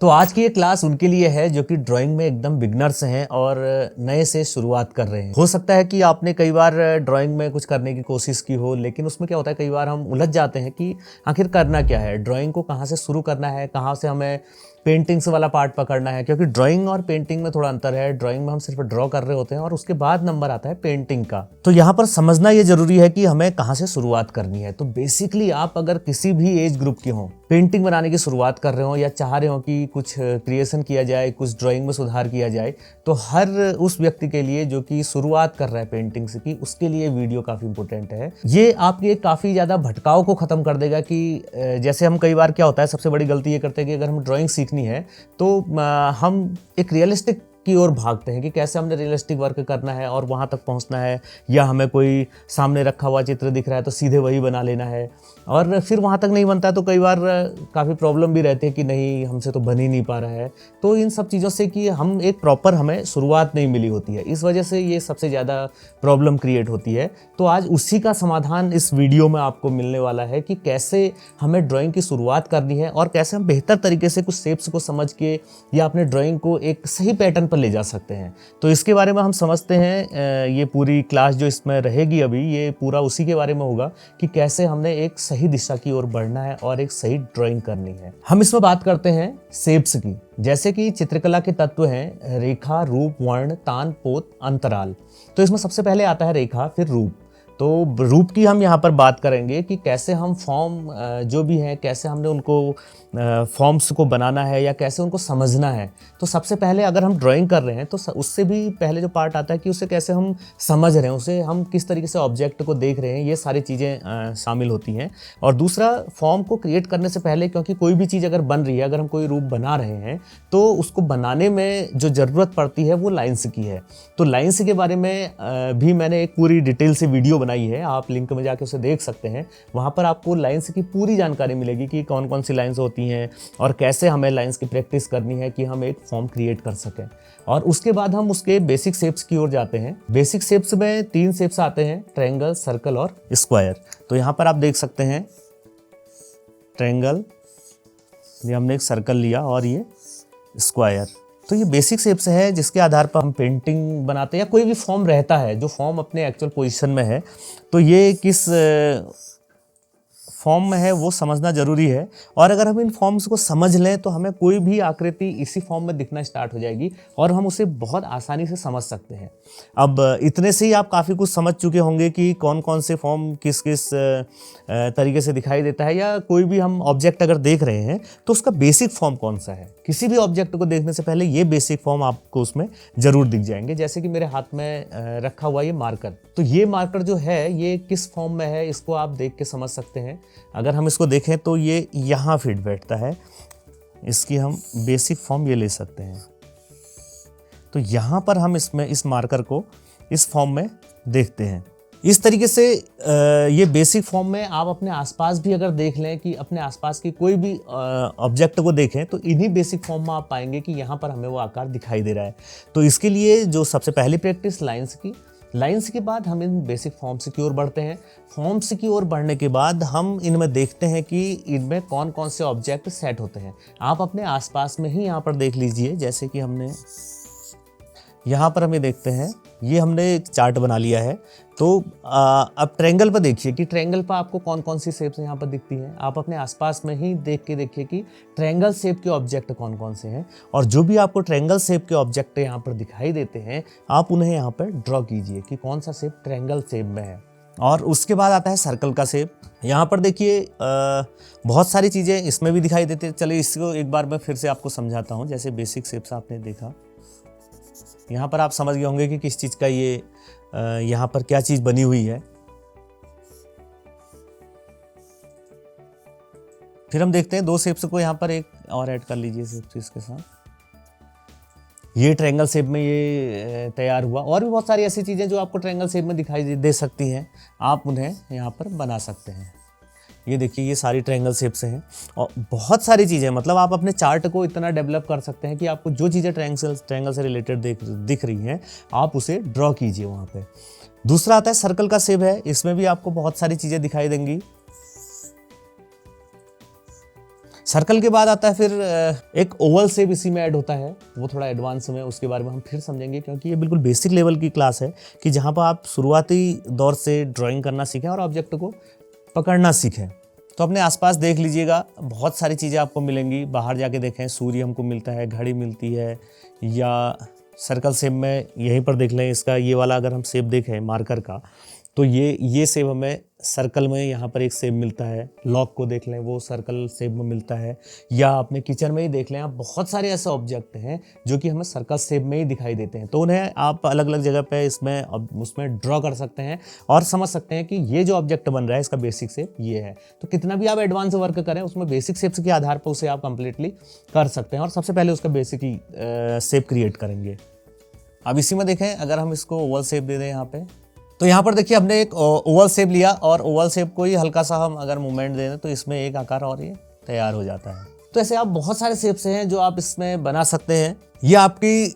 तो आज की ये क्लास उनके लिए है जो कि ड्राइंग में एकदम बिगनर्स हैं और नए से शुरुआत कर रहे हैं। हो सकता है कि आपने कई बार ड्राइंग में कुछ करने की कोशिश की हो, लेकिन उसमें क्या होता है, कई बार हम उलझ जाते हैं कि आखिर करना क्या है, ड्राइंग को कहाँ से शुरू करना है, कहाँ से हमें पेंटिंग्स वाला पार्ट पकड़ना है। क्योंकि ड्राइंग और पेंटिंग में थोड़ा अंतर है। ड्राइंग में हम सिर्फ ड्रॉ कर रहे होते हैं और उसके बाद नंबर आता है पेंटिंग का। तो यहाँ पर समझना ये जरूरी है कि हमें कहाँ से शुरुआत करनी है। तो बेसिकली आप अगर किसी भी एज ग्रुप के हों, पेंटिंग बनाने की शुरुआत कर रहे हो या चाह रहे हो कि कुछ क्रिएशन किया जाए, कुछ ड्राइंग में सुधार किया जाए, तो हर उस व्यक्ति के लिए जो कि शुरुआत कर रहा है पेंटिंग्स की, उसके लिए वीडियो काफ़ी इंपॉर्टेंट है। ये आपके काफ़ी ज़्यादा भटकाव को ख़त्म कर देगा कि जैसे हम कई बार क्या होता है, सबसे बड़ी गलती ये करते हैं कि अगर हम ड्राइंग सीखनी है तो हम एक रियलिस्टिक की ओर भागते हैं कि कैसे हमने रियलिस्टिक वर्क करना है और वहाँ तक पहुँचना है, या हमें कोई सामने रखा हुआ चित्र दिख रहा है तो सीधे वही बना लेना है, और फिर वहाँ तक नहीं बनता तो कई बार काफ़ी प्रॉब्लम भी रहती है कि नहीं, हमसे तो बन ही नहीं पा रहा है। तो इन सब चीज़ों से कि हम एक प्रॉपर हमें शुरुआत नहीं मिली होती है, इस वजह से ये सबसे ज़्यादा प्रॉब्लम क्रिएट होती है। तो आज उसी का समाधान इस वीडियो में आपको मिलने वाला है कि कैसे हमें ड्राइंग की शुरुआत करनी है और कैसे हम बेहतर तरीके से कुछ शेप्स को समझ के या अपने ड्राइंग को एक सही पैटर्न ले जा सकते हैं। तो इसके बारे में हम समझते हैं। ये पूरी क्लास जो इसमें रहेगी अभी, ये पूरा उसी के बारे में होगा कि कैसे हमने एक सही दिशा की ओर बढ़ना है और एक सही ड्राइंग करनी है। हम इसमें बात करते हैं शेप्स की। जैसे कि चित्रकला के तत्व हैं रेखा, रूप, वर्ण, तान, पोत, अंतराल। तो इसमें सबसे पहले आता है रेखा, फिर रूप। तो रूप की हम यहाँ पर बात करेंगे कि कैसे हम फॉर्म जो भी हैं, कैसे हमने उनको फॉर्म्स को बनाना है या कैसे उनको समझना है। तो सबसे पहले अगर हम ड्राइंग कर रहे हैं तो उससे भी पहले जो पार्ट आता है कि उसे कैसे हम समझ रहे हैं, उसे हम किस तरीके से ऑब्जेक्ट को देख रहे हैं, ये सारी चीज़ें शामिल होती हैं। और दूसरा, फॉर्म को क्रिएट करने से पहले, क्योंकि कोई भी चीज़ अगर बन रही है, अगर हम कोई रूप बना रहे हैं तो उसको बनाने में जो ज़रूरत पड़ती है वो लाइन्स की है। तो लाइन्स के बारे में भी मैंने एक पूरी डिटेल से वीडियो बनाई है, आप लिंक में जाके उसे देख सकते हैं। वहाँ पर आपको लाइन्स की पूरी जानकारी मिलेगी कि कौन कौन सी लाइन्स होती हैं और कैसे हमें लाइन्स की प्रैक्टिस करनी है कि हम एक फॉर्म क्रिएट कर सकें। और उसके बाद हम उसके बेसिक शेप्स की ओर जाते हैं। बेसिक शेप्स में 3 शेप्स आते हैं, ट्रायंगल, सर्कल और स्क्वायर। तो यहाँ पर आप देख सकते हैं ट्रायंगल, ये हमने एक सर्कल लिया और ये स्क्वायर। तो ये बेसिक शेप्स है जिसके आधार पर हम पेंटिंग बनाते हैं या कोई भी फॉर्म रहता है जो फॉर्म अपने एक्चुअल पोजीशन में है। तो ये किस फॉर्म में है वो समझना जरूरी है। और अगर हम इन फॉर्म्स को समझ लें तो हमें कोई भी आकृति इसी फॉर्म में दिखना स्टार्ट हो जाएगी और हम उसे बहुत आसानी से समझ सकते हैं। अब इतने से ही आप काफ़ी कुछ समझ चुके होंगे कि कौन कौन से फॉर्म किस किस तरीके से दिखाई देता है, या कोई भी हम ऑब्जेक्ट अगर देख रहे हैं तो उसका बेसिक फॉर्म कौन सा है। किसी भी ऑब्जेक्ट को देखने से पहले ये बेसिक फॉर्म आपको उसमें ज़रूर दिख जाएंगे। जैसे कि मेरे हाथ में रखा हुआ ये मार्कर, तो ये मार्कर जो है ये किस फॉर्म में है इसको आप देख के समझ सकते हैं। अगर हम इसको देखें तो ये यहाँ फिट बैठता है, इसकी हम बेसिक फॉर्म ये ले सकते हैं। तो यहाँ पर हम इसमें इस मार्कर को इस फॉर्म में देखते हैं। इस तरीके से ये बेसिक फॉर्म में आप अपने आसपास भी अगर देख लें कि अपने आसपास की कोई भी ऑब्जेक्ट को देखें तो इन्हीं बेसिक फॉर्म में आप पाएंगे कि यहाँ पर हमें वो आकार दिखाई दे रहा है। तो इसके लिए जो सबसे पहली प्रैक्टिस लाइन्स के बाद हम इन बेसिक फॉर्म्स की ओर बढ़ते हैं। फॉर्म्स की ओर बढ़ने के बाद हम इनमें देखते हैं कि इनमें कौन कौन से ऑब्जेक्ट सेट होते हैं। आप अपने आसपास में ही यहाँ पर देख लीजिए। जैसे कि हमने यहाँ पर हम ये देखते हैं, ये हमने एक चार्ट बना लिया है। तो अब ट्रायंगल पर देखिए कि ट्रायंगल पर आपको कौन कौन सी शेप्स यहाँ पर दिखती हैं। आप अपने आसपास में ही देख के देखिए कि ट्रायंगल शेप के ऑब्जेक्ट कौन कौन से हैं, और जो भी आपको ट्रायंगल शेप के ऑब्जेक्ट यहाँ पर दिखाई देते हैं आप उन्हें यहाँ पर ड्रॉ कीजिए कि कौन सा शेप ट्रायंगल शेप में है। और उसके बाद आता है सर्कल का शेप। यहाँ पर देखिए बहुत सारी चीज़ें इसमें भी दिखाई देती है। चलिए इसको एक बार मैं फिर से आपको समझाता हूँ। जैसे बेसिक शेप्स आपने देखा, यहाँ पर आप समझ गए होंगे कि किस चीज़ का ये यहाँ पर क्या चीज़ बनी हुई है। फिर हम देखते हैं 2 शेप्स को यहाँ पर एक और ऐड कर लीजिए शेप्स इसके साथ। ये ट्रायंगल शेप में ये तैयार हुआ। और भी बहुत सारी ऐसी चीज़ें जो आपको ट्रायंगल शेप में दिखाई दे सकती हैं, आप उन्हें यहाँ पर बना सकते हैं। ये देखिए ये सारी ट्रायंगल शेप्स हैं और बहुत सारी चीज़ें, मतलब आप अपने चार्ट को इतना डेवलप कर सकते हैं कि आपको जो चीज़ें ट्रायंगल से रिलेटेड दिख रही हैं आप उसे ड्रॉ कीजिए वहाँ पे। दूसरा आता है सर्कल का शेप है। इसमें भी आपको बहुत सारी चीज़ें दिखाई देंगी। सर्कल के बाद आता है फिर एक ओवल शेप इसी में ऐड होता है, वो थोड़ा एडवांस में, उसके बारे में हम फिर समझेंगे, क्योंकि ये बिल्कुल बेसिक लेवल की क्लास है कि जहाँ पर आप शुरुआती दौर से ड्राइंग करना सीखें और ऑब्जेक्ट को पकड़ना सीखें। तो अपने आसपास देख लीजिएगा, बहुत सारी चीज़ें आपको मिलेंगी। बाहर जाके देखें, सूर्य हमको मिलता है, घड़ी मिलती है, या सर्कल शेप में यहीं पर देख लें, इसका ये वाला अगर हम शेप देखें मार्कर का, तो ये शेप हमें सर्कल में यहाँ पर एक शेप मिलता है। लॉक को देख लें, वो सर्कल शेप में मिलता है। या अपने किचन में ही देख लें, आप बहुत सारे ऐसे ऑब्जेक्ट हैं जो कि हमें सर्कल शेप में ही दिखाई देते हैं, तो उन्हें आप अलग अलग जगह पे उसमें ड्रॉ कर सकते हैं और समझ सकते हैं कि ये जो ऑब्जेक्ट बन रहा है इसका बेसिक शेप ये है। तो कितना भी आप एडवांस वर्क करें, उसमें बेसिक शेप्स के आधार पर उसे आप कंप्लीटली कर सकते हैं और सबसे पहले उसका बेसिक शेप क्रिएट करेंगे। अब इसी में देखें, अगर हम इसको ओवल शेप दे दें यहाँ पे, तो यहाँ पर देखिए हमने एक ओवल शेप लिया और ओवल शेप को ही हल्का सा हम अगर मूवमेंट दे दें तो इसमें एक आकार और ये तैयार हो जाता है। तो ऐसे आप बहुत सारे शेप्स हैं जो आप इसमें बना सकते हैं। ये आपकी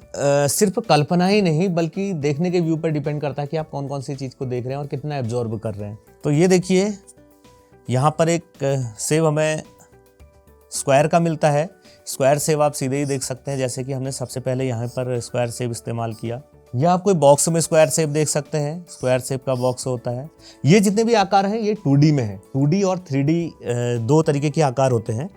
सिर्फ कल्पना ही नहीं बल्कि देखने के व्यू पर डिपेंड करता है कि आप कौन कौन सी चीज़ को देख रहे हैं और कितना एब्जॉर्ब कर रहे हैं। तो ये देखिए, यहाँ पर एक शेप हमें स्क्वायर का मिलता है। स्क्वायर शेप आप सीधे ही देख सकते हैं, जैसे कि हमने सबसे पहले यहाँ पर स्क्वायर शेप इस्तेमाल किया। या आप कोई बॉक्स में स्क्वायर शेप देख सकते हैं, स्क्वायर शेप का बॉक्स होता है। ये जितने भी आकार हैं ये 2D में है। 2D और 3D दो तरीके के आकार होते हैं।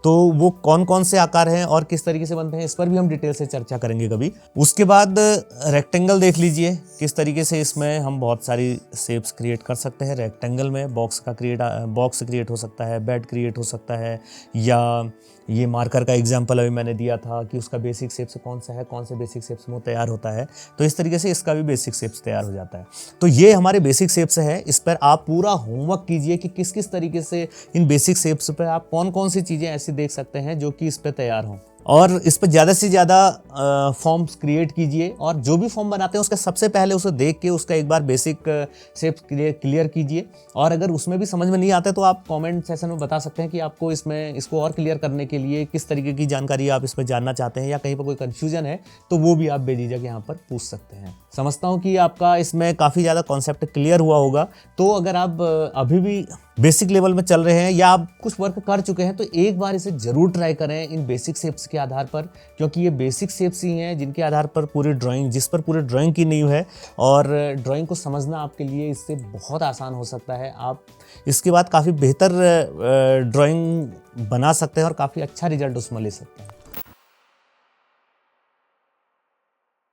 तो वो कौन कौन से आकार हैं और किस तरीके से बनते हैं, इस पर भी हम डिटेल से चर्चा करेंगे कभी। उसके बाद रेक्टेंगल देख लीजिए, किस तरीके से इसमें हम बहुत सारी शेप्स क्रिएट कर सकते हैं। रेक्टेंगल में बॉक्स क्रिएट हो सकता है, बेड क्रिएट हो सकता है, या ये मार्कर का एग्जाम्पल अभी मैंने दिया था कि उसका बेसिक शेप से कौन सा है, कौन से बेसिक शेप्स में तैयार होता है। तो इस तरीके से इसका भी बेसिक शेप्स तैयार हो जाता है। तो ये हमारे बेसिक शेप्स है। इस पर आप पूरा होमवर्क कीजिए कि किस किस तरीके से इन बेसिक शेप्स पर आप कौन कौन सी चीज़ें ऐसी देख सकते हैं जो कि इस पर तैयार हों, और इस पर ज़्यादा से ज़्यादा फॉर्म्स क्रिएट कीजिए। और जो भी फॉर्म बनाते हैं उसका सबसे पहले उसे देख के उसका एक बार बेसिक शेप क्लियर कीजिए। और अगर उसमें भी समझ में नहीं आता तो आप कमेंट सेक्शन में बता सकते हैं कि आपको इसको और क्लियर करने के लिए किस तरीके की जानकारी आप इसमें जानना चाहते हैं, या कहीं पर कोई कन्फ्यूजन है तो वो भी आप बेझिझक यहाँ पर पूछ सकते हैं। समझता हूँ कि आपका इसमें काफ़ी ज़्यादा कॉन्सेप्ट क्लियर हुआ होगा। तो अगर आप अभी भी बेसिक लेवल में चल रहे हैं या आप कुछ वर्क कर चुके हैं तो एक बार इसे जरूर ट्राई करें इन बेसिक शेप्स के आधार पर, क्योंकि ये बेसिक शेप्स ही हैं जिनके आधार पर जिस पर पूरी ड्राइंग की नींव है। और ड्राइंग को समझना आपके लिए इससे बहुत आसान हो सकता है। आप इसके बाद काफ़ी बेहतर ड्राइंग बना सकते हैं और काफ़ी अच्छा रिजल्ट उसमें ले सकते हैं।